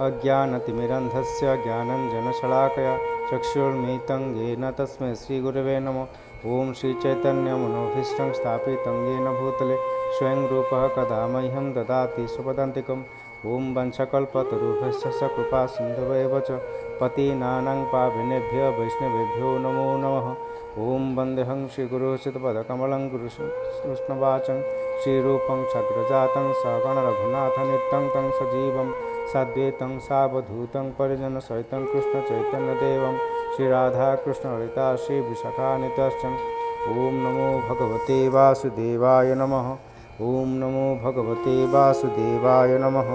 अज्ञानतिमिरन्धस्य ज्ञानञ्जनशलाकया चक्षुर्मिलितं येन तस्मै श्रीगुरवे नमः। ॐ श्रीचैतन्यमनोभीष्टं स्थापितं येन भूतले स्वयं रूपः कदा मह्यं ददाति स्वपदान्तिकम्। ॐ वंशकल्पतरुभ्यश्च कृपा सिन्धुभ्येव च पतितानां पावनेभ्यो वैष्णवेभ्यो नमो नमः। ॐ वन्देऽहं श्रीगुरुश्रीपदकमलं गुरुकृष्णवाचं श्रीरूपं साग्रजातं सगणरघुनाथनित्यं तं सजीवं साद्वैतं सावधूतं परिजनसहितं कृष्णचैतन्यदेवं श्रीराधाकृष्णललिता श्रीविशाखान्वितश्च। ॐ नमो भगवते वासुदेवाय नमः। ॐ नमो भगवते वासुदेवाय नमः।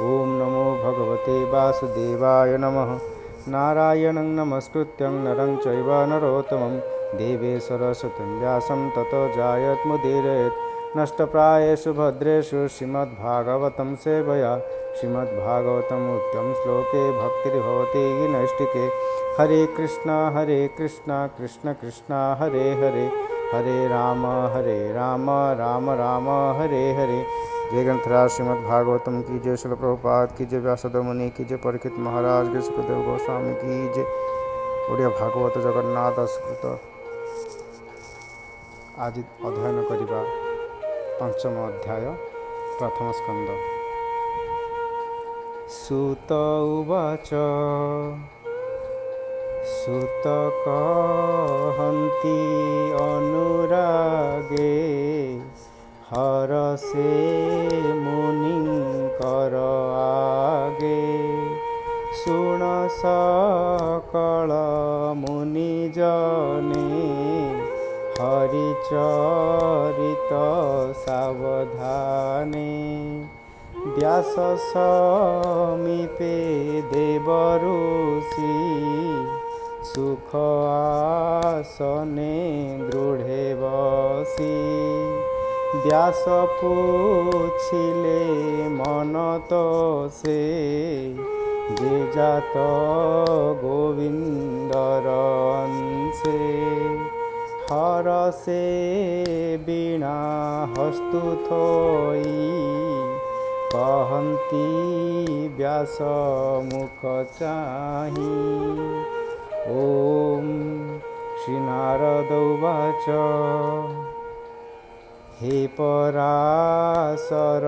ॐ नमो भगवते वासुदेवाय नमः। नारायणं नमस्कृत्यं नरं चैव नरोत्तमं देवीं सरस्वतीं व्यासं ततो जयमुदीरयेत्। नष्टप्रायेषु भद्रेषु श्रीमद्भागवतं सेवया श्रीमद्भागवतम् उत्तम श्लोके भक्तिर्भवति नैष्टिके। हरे कृष्णा कृष्ण कृष्ण हरे हरे हरे राम राम राम हरे हरे। जय ग्रंथराज श्रीमद्भागवतम की जय। श्रील प्रभुपाद की जय। व्यासदेव मुनि की जय। परीक्षित महाराज के सुखदेव गोस्वामी की जय। ओडिया भागवत जगन्नाथ संस्कृत आज अध्ययन करिबा पंचम अध्याय प्रथम स्कंद। सूत उवाच सूत कहन्ति अनुरागे हरसे मुनिकर आगे। शुण सकल मुनिजने हरिचरित सावधाने। व्यास समीपे देवऋषि सुख आसने दृढ़े बसी। व्यास पूछिले मन तो से जे जात गोविंदर अंशे। हरसे वीणा हस्तु थोई कहन्ति व्यास मुख चाहि। ॐ श्रीनारद उवाच हे पराशर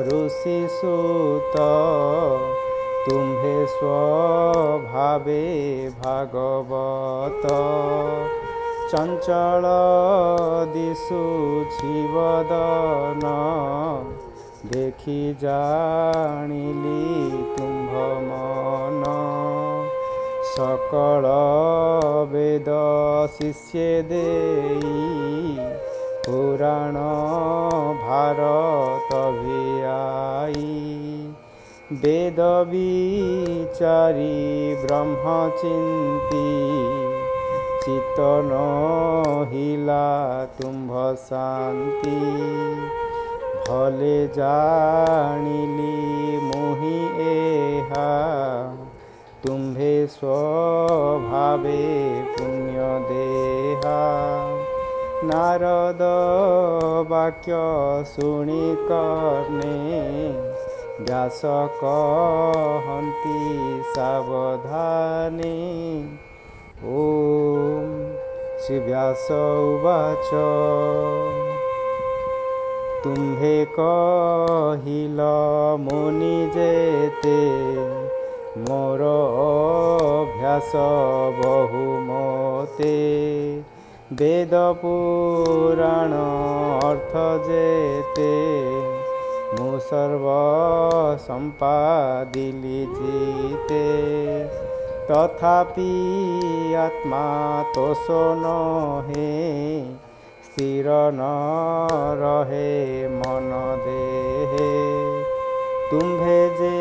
ऋषिसुत तुम्हे स्वभावे भागवत। चंचल दिशुछि वदन देखि जानिली तुम्भ मन। सकल वेद शिष्य देई पुराण भारत भियाई। वेद विचारी ब्रह्मचिंती चित्त नहिला तुम्भ शांति। भले जानिली मोहि एहा तुम्भे स्वभावे पुण्य देहा। नारद वाक्य शुणि कर्णे व्यास कहन्ति सावधाने। ॐ श्री व्यास उवाच तुम्हे कहिल मुनि जेते मोर अभ्यास बहुमते। वेद पुराण अर्थ जेते मु सर्व संपादिली जीते। तथापि आत्मा तोष नहे स्थिर न रहे मन देहे। तुम्भे जे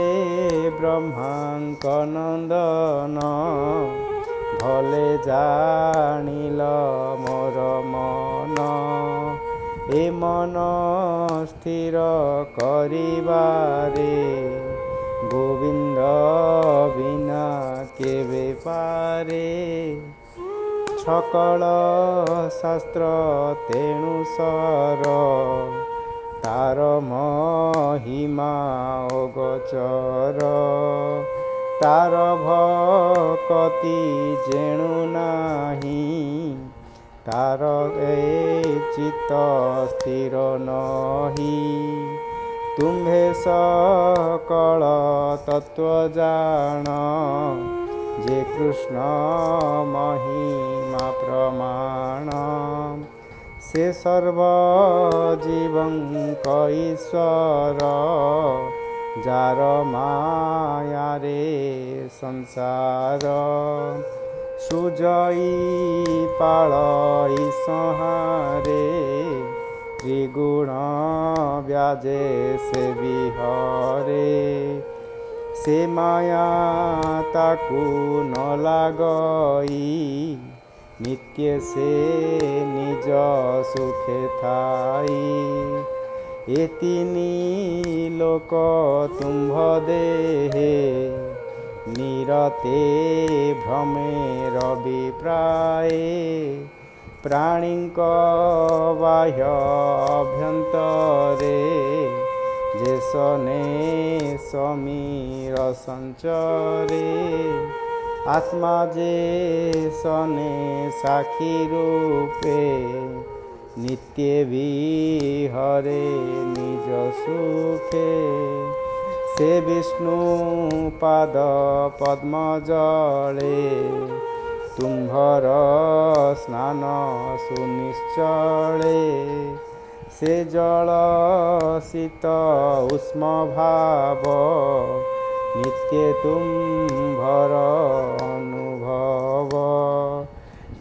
ब्रह्मांक नंदन भले जानिल मोर मन। ए मन स्थिर करिबारे गोविंद बिना केवे पारे। सकल शास्त्र तेणु सर ତାର ମହିମା ଅଗୋଚର, ତାର ଭକତି ଯେଣୁ ନାହିଁ, ତାର ଏ ଚିତ୍ତ ସ୍ଥିର ନହି। ତୁମ୍ଭେ ସକଳ ତତ୍ତ୍ୱ ଜାଣ, ଯେ କୃଷ୍ଣ ମହିମା ପ୍ରମାଣ। ସେ ସର୍ବ ଜୀବଙ୍କ ଈଶ୍ୱର, ଯାର ମାୟାରେ ସଂସାର। ସୁଜଇ ପାଳଇ ସଂହାରେ, ତ୍ରିଗୁଣ ବ୍ୟାଜେ ସେ ବିହରେ। ସେ ମାୟା ତାକୁ ନ ଲାଗଇ, ନିତ୍ୟ ସେ ନିଜ ସୁଖେ ଥାଇ। ଏ ତିନି ଲୋକ ତୁମ୍ଭ ଦେହେ, ନିରତେ ଭ୍ରମେର ବିପ୍ରାଏ। ପ୍ରାଣୀଙ୍କ ବାହ୍ୟ ଅଭ୍ୟନ୍ତରେ, ଯେ ସନେ ସମୀର ସଞ୍ଚରେ। ଆତ୍ମା ଯେ ସନେ ସାକ୍ଷୀ ରୂପେ, ନିତ୍ୟ ବିହରେ ନିଜ ସୁଖେ। ସେ ବିଷ୍ଣୁ ପାଦ ପଦ୍ମ ଜଳେ, ତୁମ୍ଭର ସ୍ନାନ ସୁନିଶ୍ଚଳେ। ସେ ଜଳ ଶୀତ ଉଷ୍ମ ଭାବ, ନିତ୍ୟ ତୁମ୍ଭର ଅନୁଭବ।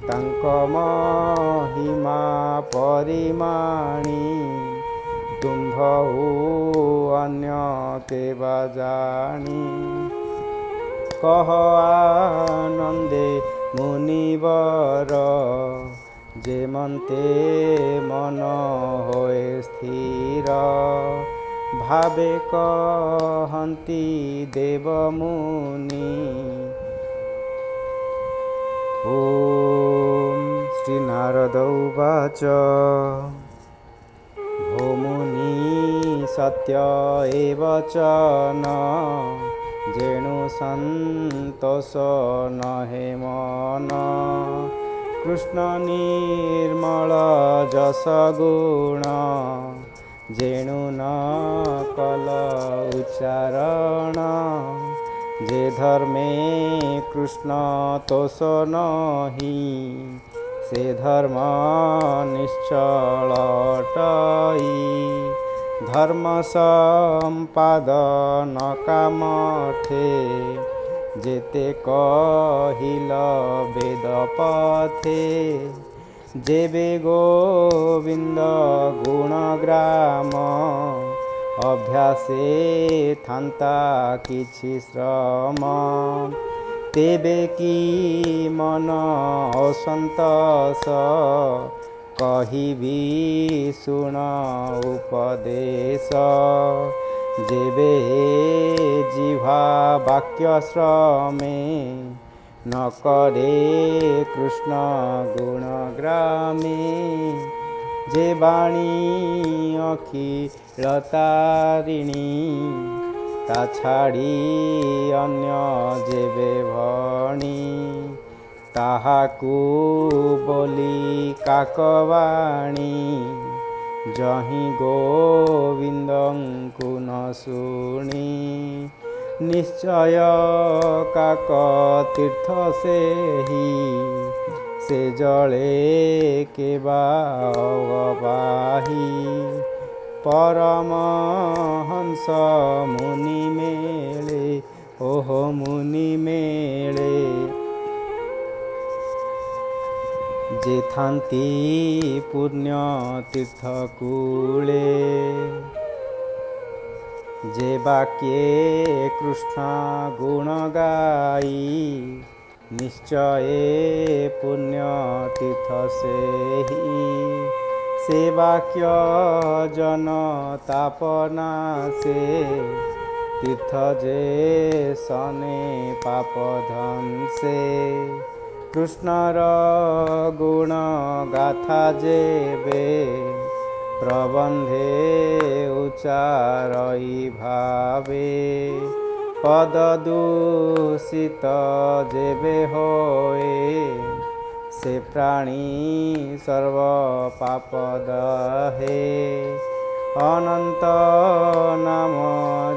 ତାଙ୍କ ମହିମା ପରିମାଣି, ତୁମ୍ଭହୁ ଅନ୍ୟ କେବା ଜାଣି। କହ ଆନନ୍ଦେ ମୁନିବର, ଯେମନ୍ତେ ମନ ହୋଏ ସ୍ଥିର। ଭାବେ କହନ୍ତି ଦେବ ମୁନି, ଓମ୍। ଶ୍ରୀ ନାରଦ ଉବାଚ, ଭୋ ମୁନି ସତ୍ୟ ଏ ବଚନ, ଯେଣୁ ସନ୍ତୋଷ ନହେ ମନ। କୃଷ୍ଣ ନିର୍ମଳ ଯଶ ଗୁଣ, ଯେଣୁ ନ କଲ ଉଚ୍ଚାରଣ। ଯେ ଧର୍ମେ କୃଷ୍ଣ ତୋଷ ନହି, ସେ ଧର୍ମ ନିଶ୍ଚଳ ଅଟଇ। ଧର୍ମ ସମ୍ପାଦନ କାମଠେ, ଯେତେ କହିଲ ବେଦ ପଥେ। ଯେବେ ଗୋବିନ୍ଦ ଗୁଣଗ୍ରାମ, ଅଭ୍ୟାସେ ଥାନ୍ତା କିଛି ଶ୍ରମ। ତେବେ କି ମନ ଅସନ୍ତୋଷ, କହିବି ଶୁଣ ଉପଦେଶ। ଯେବେ ଜିହ୍ୱା ବାକ୍ୟ ଶ୍ରମେ, ନ करे କୃଷ୍ଣ ଗୁଣଗ୍ରାମେ। ଯେ ବାଣୀ ଅଖିଳ ତାରିଣୀ, ତା ଛାଡ଼ି ଅନ୍ୟ ଯେବେ ଭଣି। ତାହାକୁ ବୋଲି କାକବାଣୀ, ଯହିଁ ଗୋବିନ୍ଦଙ୍କୁ ନ ଶୁଣି। ନିଶ୍ଚୟ କାକ ତୀର୍ଥ ସେହି, ସେ ଜଳେ କେବା ଅବାହି। ପରମହଂସ ମୁନି ମେଳେ, ଓହୋ ମୁନି ମେଳେ। ଯେ ଥାନ୍ତି ପୁଣ୍ୟ ତୀର୍ଥ କୂଳେ, ଯେ ବାକ୍ये କୃଷ୍ଣ ଗୁଣ ଗାଇ। ନିଶ୍ଚୟ ପୁଣ୍ୟ ତୀର୍ଥ ସେହି, ସେ ବାକ୍ୟ ଜନ ତାପନାଶେ। ତୀର୍ଥ ଯେ ସନେ ପାପ ଧ୍ୱଂସେ। କୃଷ୍ଣର ଗୁଣ ଗାଥା ଯେବେ, प्रबंधे उच्चारई भावे पद दूषित जेबे होए से प्राणी सर्व पाप दहे अनंत नाम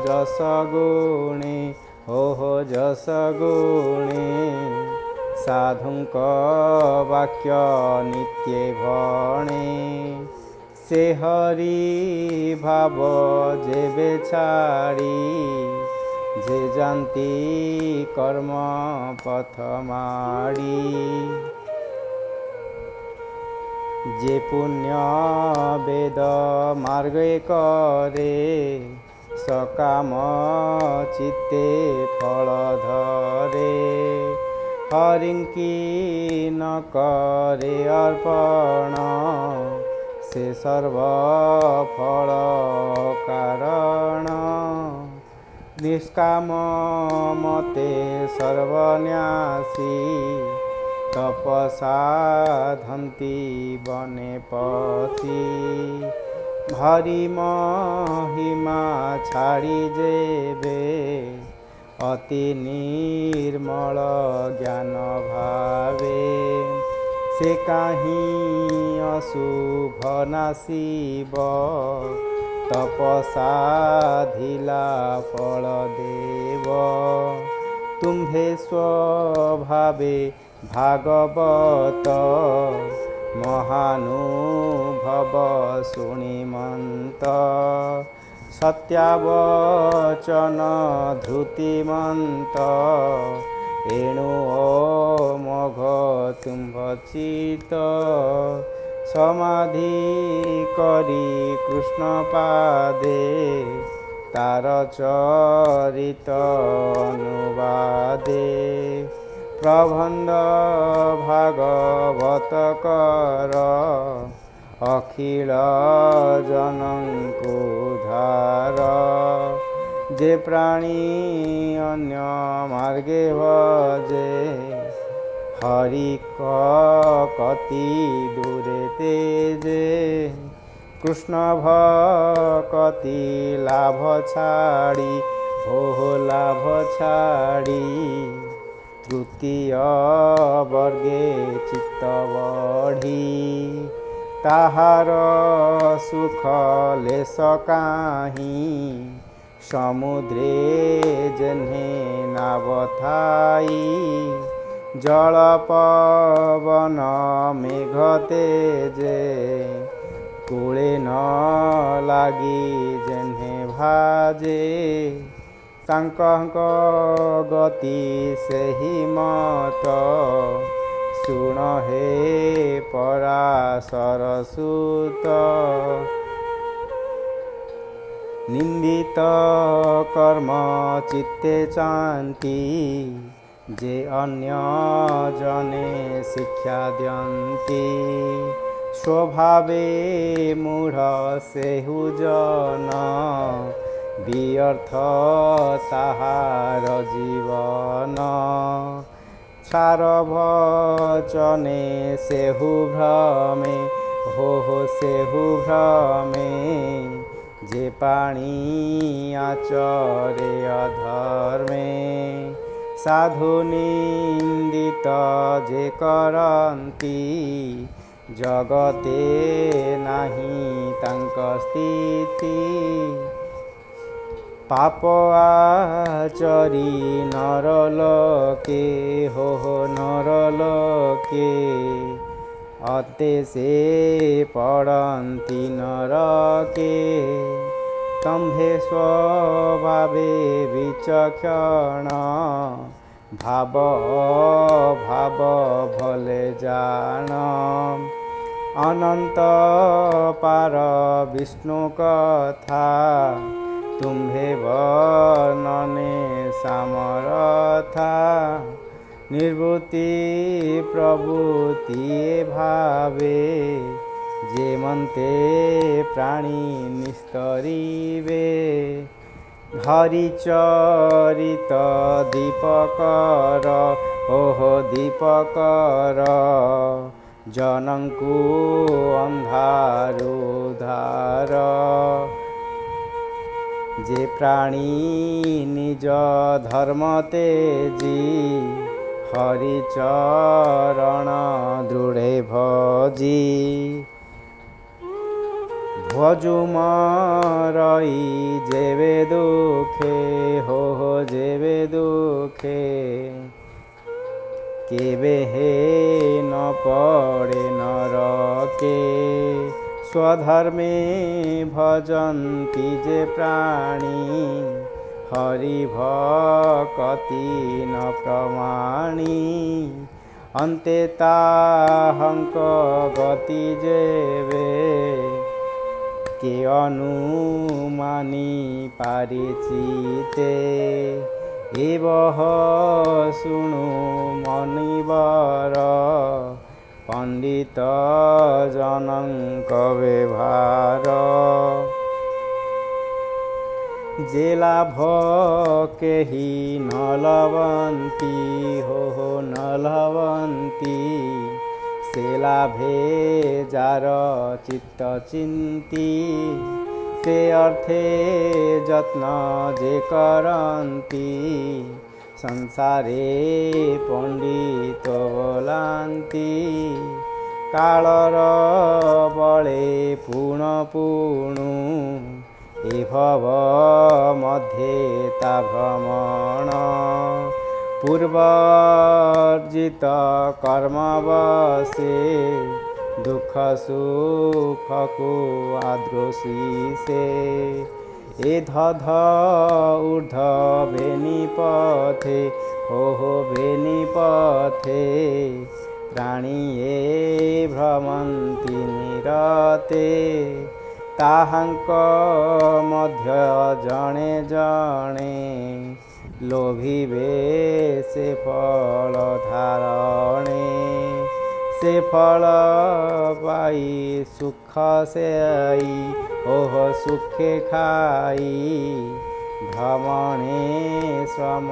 जस गुणे हो जस गुणे साधुंक वाक्य नित्य भणे से हरि भाव जेबे छाड़ी जे जानती कर्म पथ माड़ी जे पुण्य वेद मार्ग करे सकाम चित्ते फल धरे हरिंकी न करे अर्पण से सर्व फल कारण निष्काम मते सर्वन्यासी तपसा धंती बने पसी भारी महिमा छाड़ी जेबे अति निर्मल ज्ञान भावे से काहीं अशुभ नासिब तपसा धिला फल देव तुम्हे स्वभावे भागवत महानुभव शुणिमंत सत्यावचन धृतिमंत एणु मघ तुम्भ चित समाधि करी कृष्ण पादे तार चरित अनुवादे प्रबंध भागवत कर अखिल जनंकु धार जे प्राणी अन्य मार्गे भजे हरि कति दूरे तेजे कृष्ण भक्ति लाभ छाड़ी हो लाभ छाड़ी तृतीय वर्गे चित्त बढ़ी ताहार सुख लेस काहीं समुद्रे जन्हे नावथाई जल पवन मेघ तेजे कूले न लागी जन्हे भाजे तांकंक गति सेहि मत सुण हे पराशर सुत निंदित कर्म चित्ते चांति जे अन्य जने शिक्षा दियंती स्वभावे मूढ़ सेहु जन व्यर्थ ताहार जीवन छार भचने सेहु भ्रमे हो सेहु भ्रमे जे पाणी आचरे अधर्मे साधु निंदित जे करंती जगते नाही तांक स्थिति पाप आचरी नरलोके हो नरलोके अते से पड़ंती नरके तंभे स्वभावे विचक्षण भाव भाव भले जान अनंत पार विष्णु कथा तुम्हे वर्णने सामरथा निर्वृत्ति प्रभुति भावे जे मन्ते प्राणी निस्तरीवे हरिचरित दीपकर ओहो दीपकर जनंकु अंधारु धार जे प्राणी निज धर्म तेजी हरि चरण दृढ़े भजी भजुमरई जेवे दुखे हो जेवे दुखे केवे हे न पड़े नरके स्वधर्मे भजन्ति जे प्राणी हरि भक्ति न प्रमाणी अन्ते ताहंक गति जेवे के अनुमानी पारिचिते एवह शुणु मनिवर पंडित जनंक व्यवहार जे लाभ केहि न लवंती हो न लवंती से लाभे जार चित्त चिंती से अर्थे जत्न जे करंती संसारे पंडित बोलांती कालर बळे पुण पुणु ए भव मध्ये ता भ्रमण पूर्वर्जित कर्म बसे दुख सुख को आद्रोषी से ए धध ऊर्ध बेनी पथे हो बेनी पथे प्राणी ये भ्रमंती निरते ताहांक मध्य जणे जणे लोभिबे से फल धारणे से फल पाई सुख से आई ओह सुखे खाई भ्रमणे श्रम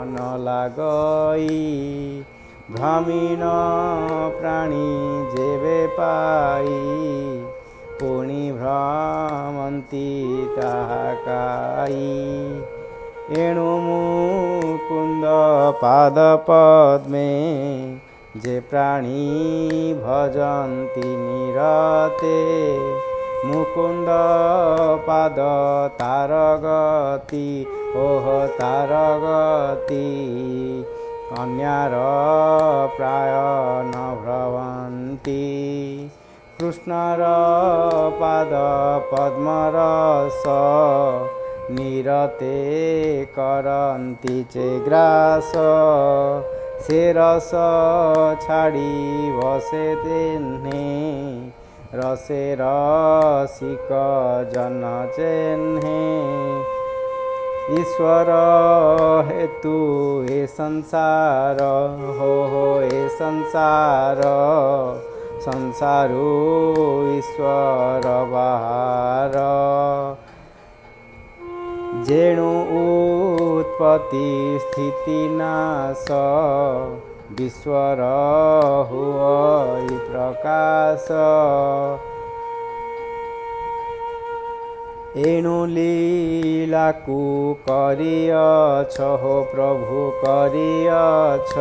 न लागई भ्रमीण प्राणी जेवे पाई पुणी भ्रमंती ताहा काई एणु मुकुंद पाद पद्मे जे प्राणी भजन्ति निरते मुकुंद पाद तार गति ओह तार गति अन्यार प्राय न भ्रवन्ति कृष्णर पाद पद्मरस निरते करन्ति चे ग्रास से रस छाड़ी बसे तेन्हे रसे रसिक जन चेन्हे ईश्वर हेतु ए संसार हो ए संसार संसारो ईश्वर बाहर जेणु उत्पत्ति स्थिति नाश विश्वर हुई प्रकाश एणु लीला को करियछ हो प्रभु करियछ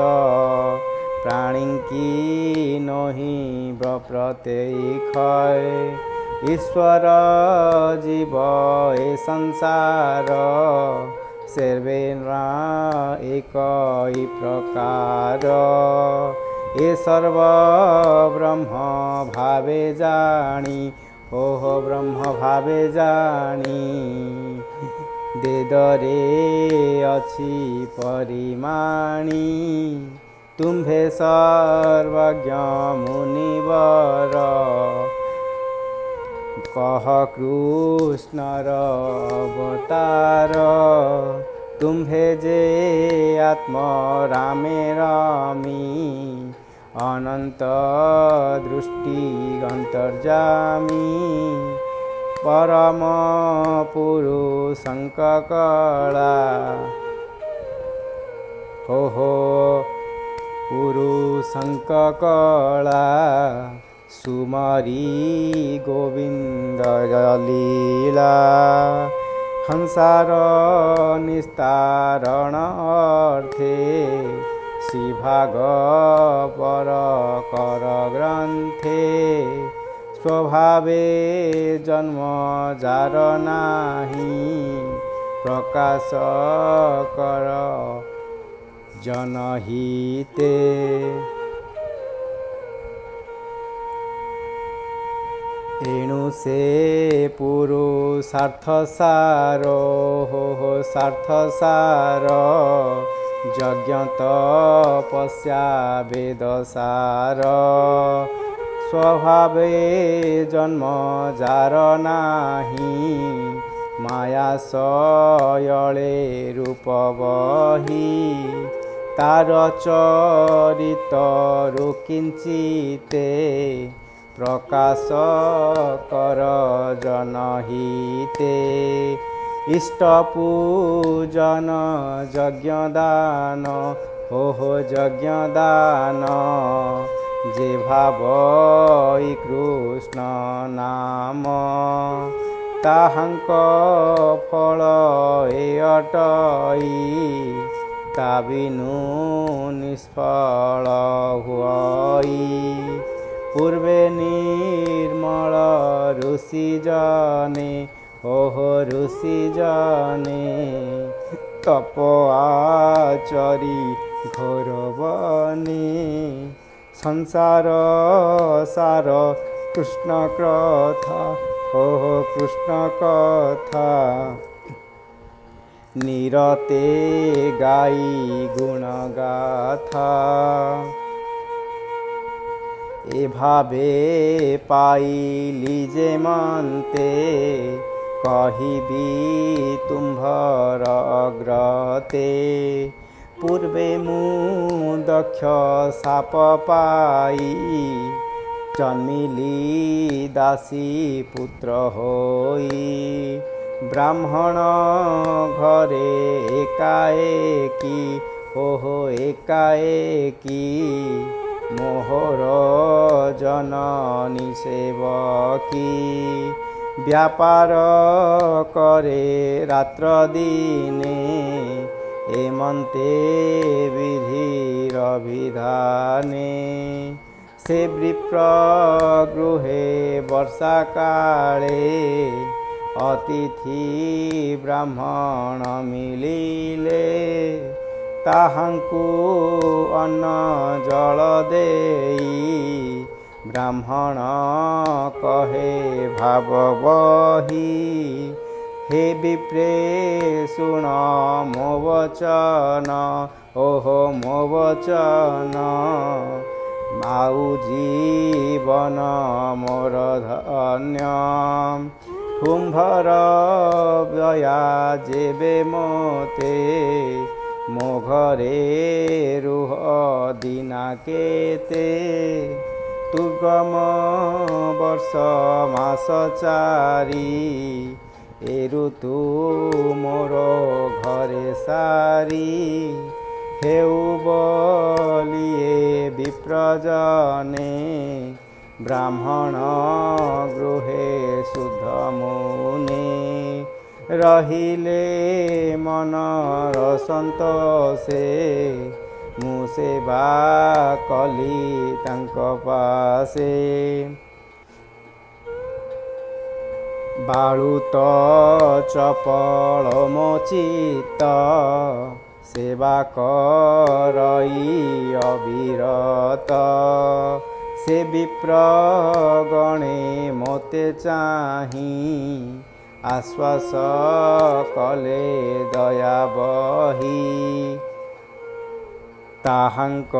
प्राणी की नही प्रत्यय ईश्वर जीव ए संसार सर्वेन्द्र एक ही प्रकार ए सर्व ब्रह्म भावे जानी ओह ब्रह्म भावे जानी वेदरे अछि परिमाणी तुम्भे सर्वज्ञ मुनिवर कह कृष्णर अवतार तुम्भे जे आत्म रामे रामी अनंत दृष्टि अंतर्जामी परम पुरुषंक कला हो पुरुषंक कला सुमरी गोविंद लीला हंसार निस्तारण अर्थे श्रीभागवर कर ग्रंथे स्वभावे जन्म जार नाही प्रकाश कर जनहिते एणु से पुरुषार्थ सार हो सार्थ सार यज्ञ तपस्या वेद सार स्वभावे जन्म जार नाही माया सयले रूप बही तार चरितरु किंचिते प्रकाश कर जनहिते इष्ट पूजन यज्ञ दान हो यज्ञ दान जे भाव कृष्ण नाम ताहांक फल ए अटई ता बिनु निष्फल हुई पूर्वे निर्मल ऋषि जने ओहो ऋषि जने तप आचरी घोर बने संसार सार कृष्ण कथा ओहो कृष्ण कथा निरते गाई गुण गाथा ए भावे पाइली जे मन्ते कहिबी तुम्भर अग्रते पूर्वे मु दक्ष साप पाई जन्मिली दासी पुत्र होई ब्राह्मण घरे एकाएकी ओहो एकाएकी मोहर जननी सेवकी व्यापार करे रात्र दिने एमंते विधिर विधाने से विप्र गृहे वर्षा काले अतिथि ब्राह्मण मिलिले ताहांकु अन्न जल देई ब्राह्मण कहे भाव बही हे विप्रे सुण मो वचन ओहो मो वचन माऊ जीवन मोर धन्य कुंभर व्यया जेबे मोते मो घरे रुह दिना केते दुर्गम वर्ष मास चारी ए ऋतु मोर घरे सारी हेउ बलिए विप्रजने ब्राह्मण गृहे शुद्ध मुने रहिले मनर संतोषे मु सेवा कली तांक पासे बाळुत चपल मो चित्त सेवा करई अविरत से विप्र गणे मोते चाही आश्वास कले दया बही ताहांक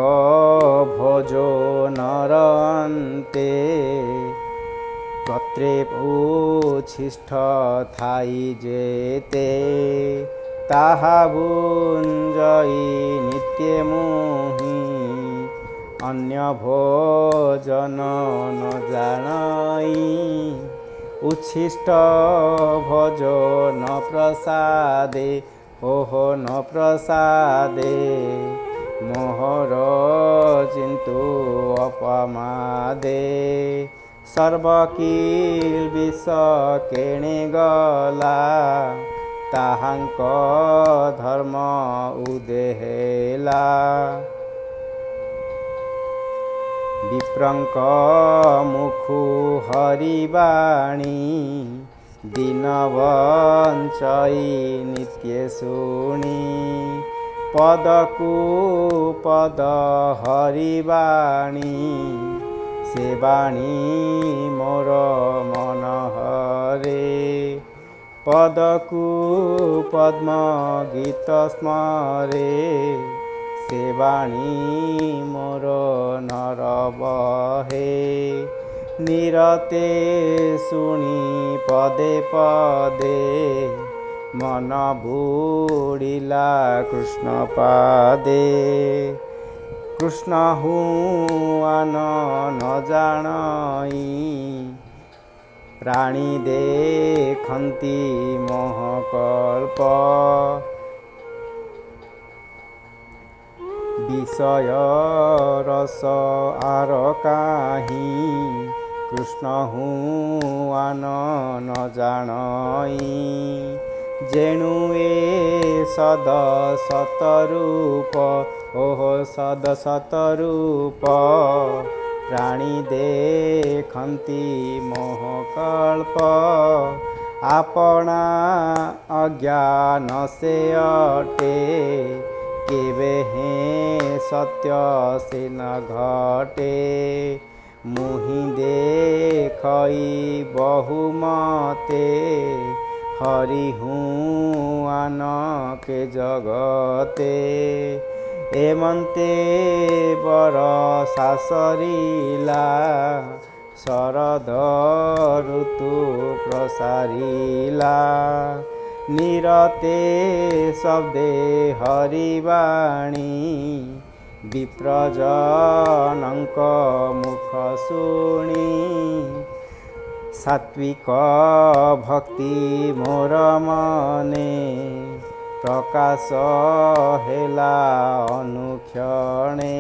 भोजो नरन्ते पत्रे उच्छिष्ट थाई जेते ताहा भुंजई नित्य मुहि अन्य भोजन न जानई उच्छिष्ट भोजन प्रसादे ओहो न प्रसादे मोहर चिंतु अपमादे सर्वकिल विष केणे गला ताहांक धर्म उदेहेला विप्रंक मुखु हरिवाणी दीनवंचई नित्य शुणी पदकु पद हरिवाणी से बाणी मोर मन हरे पदकु पद्म गीत स्मरे से बाणी मोर नर बहे निरते शुणी पदे पदे मन बुड़िला कृष्ण पादे कृष्ण हुआन न जानाई प्राणी देखन्ति मोहकल्प विषय रस आर काही कृष्ण हुआन न जानाई जेणु ए सद सतरूप ओह सद सतरूप प्राणी देखन्ति मोहकल्प आपणा अज्ञान से अटे केवे हे सत्य से न घटे मुहि देखई बहुमते हरि हुआन के जगते एमंते बर सासरिला शरद ऋतु प्रसारिला निरते शब्दे हरिवाणी विप्रजनक मुख शुणी सात्विक भक्ति मोर मने प्रकाश हेला अनुक्षणे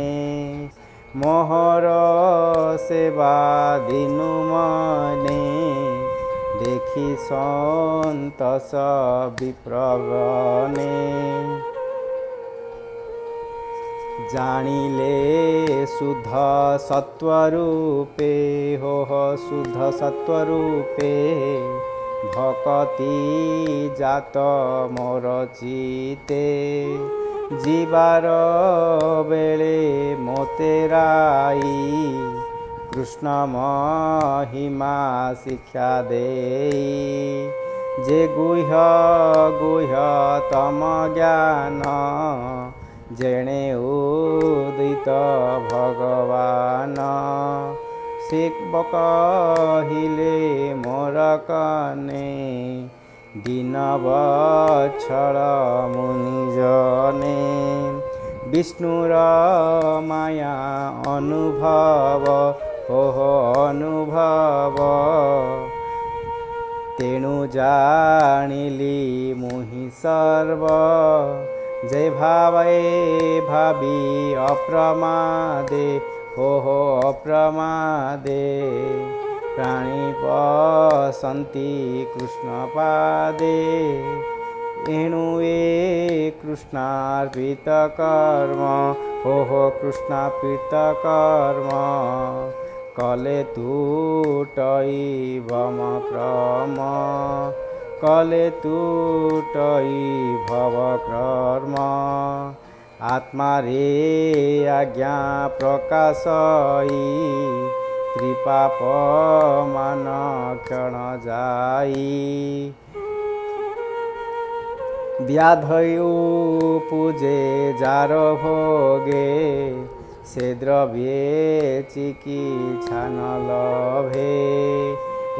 मोहर सेवा दिनु मने देखि सन्तोष विप्रवने जानिले शुद्ध सत्वरूपे होह शुद्ध सत्वरूपे भक्ति जात मोर चिते जीवार बेले मोते राई कृष्ण महिमा शिक्षा देई जे गुह्य गुह्य तम ज्ञान जेणे उदित भगवान शिव कहिले मोर कने दीन वत्सल मुनिजने विष्णुर माया अनुभव ओह अनुभव तेणु जानिली मुहि सर्व जय भावे भावी अप्रमादे ओह अप्रमादे प्राणी पसन्ति कृष्ण पादे एणु ए कृष्णार्पित कर्म ओह कृष्णार्पित कर्म कले तुटई भम क्रम कले तुटई भव कर्म आत्मा रे आज्ञा प्रकाशई त्रिपाप मान क्षण जाई व्याधयु पूजे जार भोगे से द्रव्ये चिकित्सा न लभे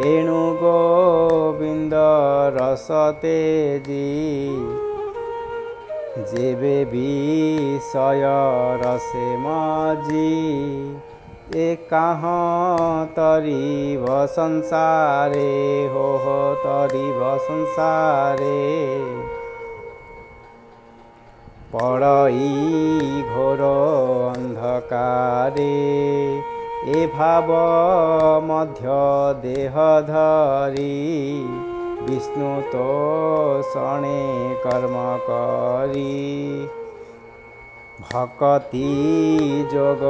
एणु गोविंद रस तेजी जेबे विषय रसे मजी एकाह तरीव संसारे हो तरीव संसारे পড়ই ঘোর অন্ধকারে এ ভাব মধ্য দেহ ধরি বিষ্ণু তো শণে কর্ম করি ভকতি যোগ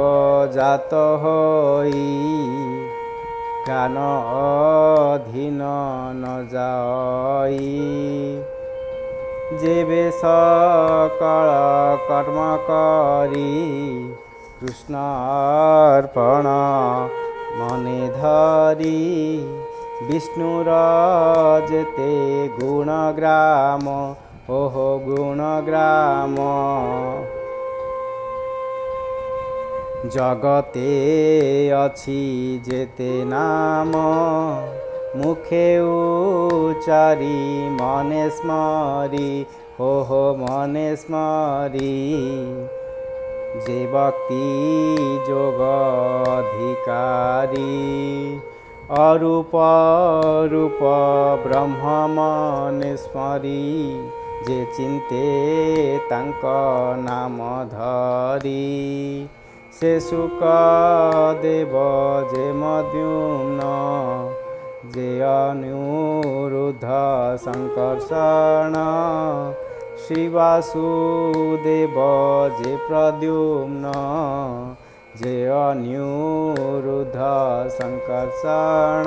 জাত হই জ্ঞান অধীন ন যাই যেবে সকল কর্ম করি কৃষ্ণ অর্পণ মনে ধরি বিষ্ণুর যেতে গুণগ্রাম ওহো গুণগ্রাম জগতে অছি যেতে নাম মুখে উচারি মনে স্মরি ওহো মনে স্মরি যে ভক্তি যোগ অধিকারী অরূপ রূপ ব্রহ্ম মনে স্মরি যে চিন্তে তাঙ্ক নাম ধরি সে সুখ দেব যে মদ্যুম্ন যে অনিরুদ্ধ সংকর্ষণ শ্রী বাসুদেব যে প্রদ্যুম্ন যে অনিরুদ্ধ সংকর্ষণ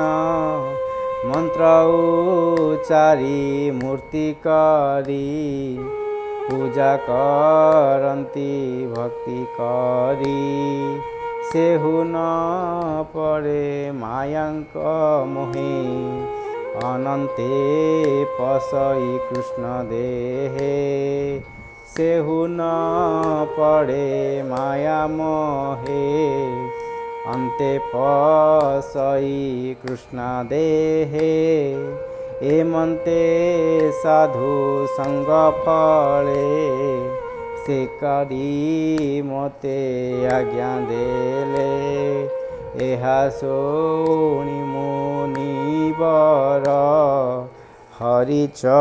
মন্ত্র উচ্চারি মূর্তি করি পূজা করন্তি ভক্তি করি সেহু ন পড়ে মায়াঙ্ক মোহে অনন্তে পশই কৃষ্ণ দেহে সেহু ন পড়ে মায়া মোহে অন্তে পশই কৃষ্ণ দেহে এমন্তে সাধু সঙ্গ ফলে সে করি মতে আজ্ঞা দেলে এহা শুনি মুনিবর হরিচরণে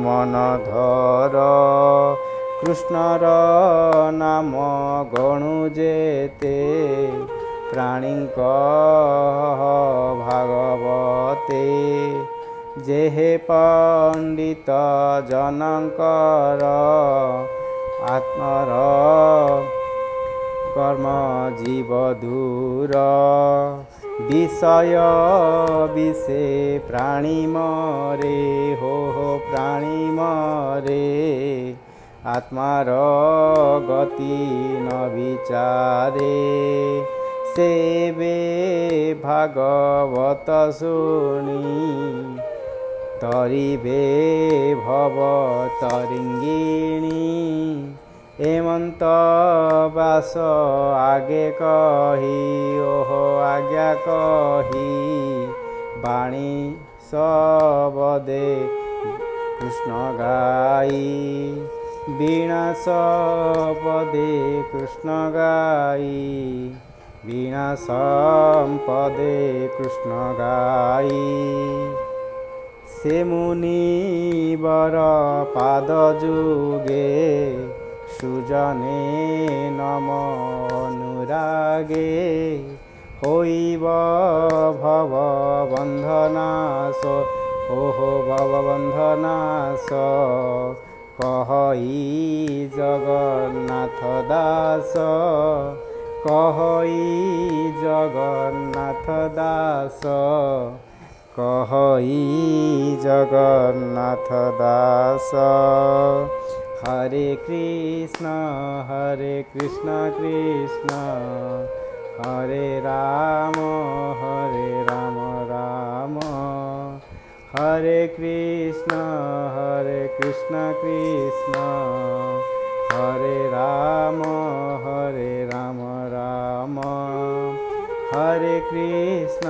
মন ধর কৃষ্ণর নাম গণু যেতে প্রাণীଙ୍କ ভাগবতে যেহে পণ্ডিত জনଙ୍କର আত্মর কর্ম জীব দূর বিষয় বিষে প্রাণী মরে হো হো প্রাণী মরে আত্মার গতি ন বিচারে সেবে ভাগবত শুনি তরিবে ভব তরিঙ্গিণী হেমন্ত বাস আগে কহি ওহো আজ্ঞা কহি বাণী সবদে কৃষ্ণ গাই বীণা সপদে কৃষ্ণ গাই বীণা সম্পদে কৃষ্ণ গাই সে মুনিবর পাদ যুগে সুজনে নম অনুরাগে হইব ভব বন্ধনাশ ওহো ভব বন্ধনাশ কহই জগন্নাথ দাস কহই জগন্নাথ দাস কহই জগন্নাথ দাস হরে কৃষ্ণ কৃষ্ণ হরে রাম রাম হরে কৃষ্ণ কৃষ্ণ হরে রাম রাম হরে কৃষ্ণ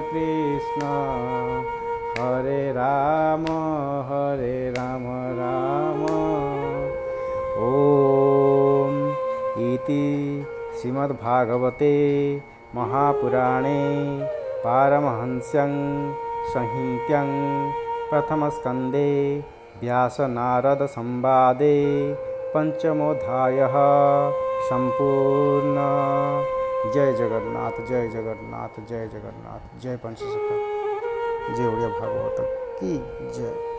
কৃষ্ণ হরে রাম রাম ওম ইতি শ্রীমদ্ভাগবতে महापुराणे पारमहंस्यं संहित्यां प्रथमस्कन्धे व्यासनारदसंवादे पंचमोऽध्यायः संपूर्ण। जय जगन्नाथ, जय जगन्नाथ, जय जगन्नाथ, जय पंचसखा, जय उड़िया भागवत की जय।